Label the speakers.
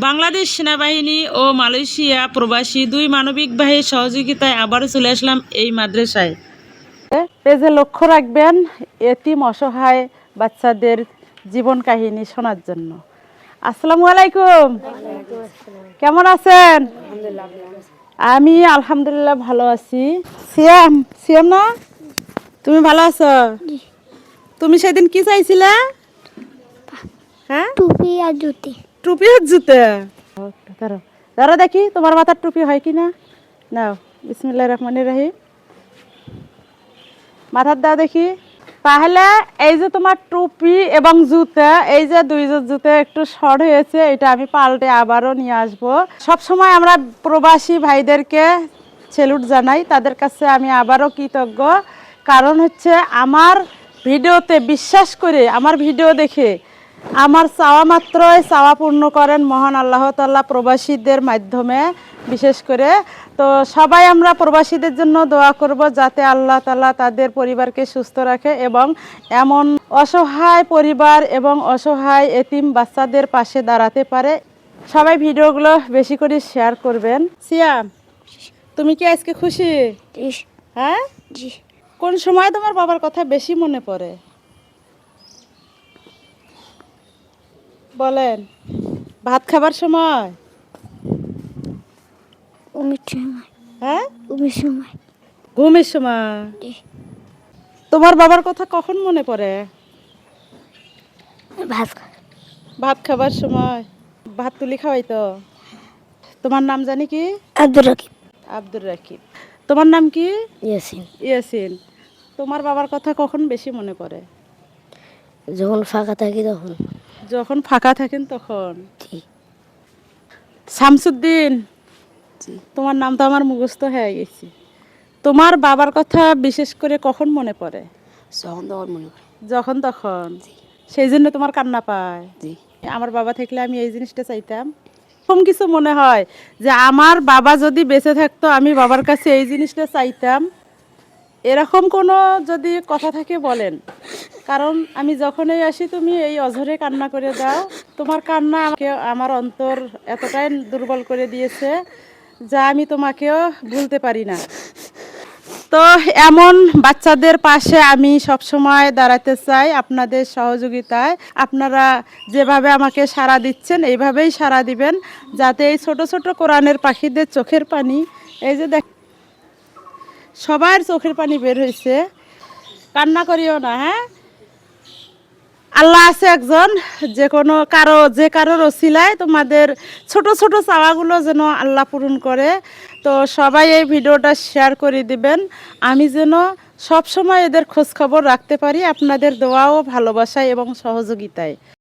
Speaker 1: বাংলাদেশ সেনাবাহিনী ও মালয়েশিয়া প্রবাসী দুই মানবিক বাহিনীর সহযোগিতায় আবারও চলে আসলাম এই মাদ্রাসায়।
Speaker 2: পেজে লক্ষ্য রাখবেন এতিম অসহায় বাচ্চাদের জীবন কাহিনী শোনার জন্য। আসসালামু আলাইকুম, কেমন আছেন? আমি আলহামদুলিল্লাহ ভালো আছি। সিয়াম সিয়াম না, তুমি ভালো আছো? তুমি সেদিন কি চাইছিলে? হ্যাঁ,
Speaker 3: টুপি আর জুতি।
Speaker 2: টুপি আর জুতা। ধরো ধরো দেখি তোমার মাথার টুপি হয় কি না। নাও, বিসমিল্লাহির রহমানির রহিম। মাথার দাও দেখি। তাহলে এই যে তোমার টুপি এবং জুতা, এই যে দুই জুতা একটু শর্ট হয়েছে, এটা আমি পাল্টে আবারও নিয়ে আসবো। সব সময় আমরা প্রবাসী ভাইদেরকে স্যালুট জানাই, তাদের কাছে আমি আবারও কৃতজ্ঞ। কারণ হচ্ছে আমার ভিডিওতে বিশ্বাস করে, আমার ভিডিও দেখে আমার চাওয়া মাত্রই চাওয়া পূর্ণ করেন মহান আল্লাহ তাআলা প্রবাসীদের মাধ্যমে। বিশেষ করে তো সবাই আমরা প্রবাসীদের জন্য দোয়া করব, যাতে আল্লাহ তাআলা তাদের পরিবারকে সুস্থ রাখে এবং এমন অসহায় পরিবার এবং অসহায় এতিম বাচ্চাদের পাশে দাঁড়াতে পারে। সবাই ভিডিওগুলো বেশি করে শেয়ার করবেন। সিয়াম, তুমি কি আজকে খুশি? হ্যাঁ, কোন সময় তোমার বাবার কথা বেশি মনে পড়ে বলেন? ভাত খাবার সময়? হ্যাঁ, ঘুমের সময়? তোমার বাবার কথা কখন মনে পড়ে? ভাত খাবার সময়। ভাত তুলি খাওয়াই তো। তোমার নাম জানি কি?
Speaker 3: আব্দুর রাকিব।
Speaker 2: আব্দুর রাকিব। তোমার নাম কি?
Speaker 3: ইয়াসিন।
Speaker 2: ইয়াসিন। তোমার বাবার কথা কখন বেশি মনে পড়ে?
Speaker 3: যখন ফাঁকা থাকি তখন।
Speaker 2: যখন ফাঁকা থাকেন তখন। শামসুদ্দিন, তোমার নাম তো আমার মুখস্থ হয়ে গেছে। তোমার বাবার কথা বিশেষ করে কখন মনে পড়ে?
Speaker 3: যখন তখন মনে করি।
Speaker 2: যখন তখন। সেই জন্য তোমার কান্না পায়? আমার বাবা থাকলে আমি এই জিনিসটা চাইতাম। এরকম কিছু মনে হয় যে আমার বাবা যদি বেঁচে থাকতো, আমি বাবার কাছে এই জিনিসটা চাইতাম, এরকম কোনো যদি কথা থাকে বলেন। কারণ আমি যখনই আসি তুমি এই অঝরে কান্না করে দাও। তোমার কান্না আমাকে, আমার অন্তর এতটাই দুর্বল করে দিয়েছে যা আমি তোমাকেও ভুলতে পারি না। তো এমন বাচ্চাদের পাশে আমি সবসময় দাঁড়াতে চাই আপনাদের সহযোগিতায়। আপনারা যেভাবে আমাকে সাড়া দিচ্ছেন এইভাবেই সাড়া দিবেন, যাতে এই ছোট ছোট কোরআনের পাখিদের চোখের পানি, এই যে দেখ সবার চোখের পানি বের হয়েছে। কান্না করিও না, হ্যাঁ? আল্লাহ আছে একজন, যে কোনো কারোর ওসিলায় তোমাদের ছোট ছোট চাওয়াগুলো যেন আল্লাহ পূরণ করে। তো সবাই এই ভিডিওটা শেয়ার করে দিবেন, আমি যেন সব সময় এদের খোঁজ খবর রাখতে পারি আপনাদের দোয়া ও ভালোবাসায় এবং সহযোগিতায়।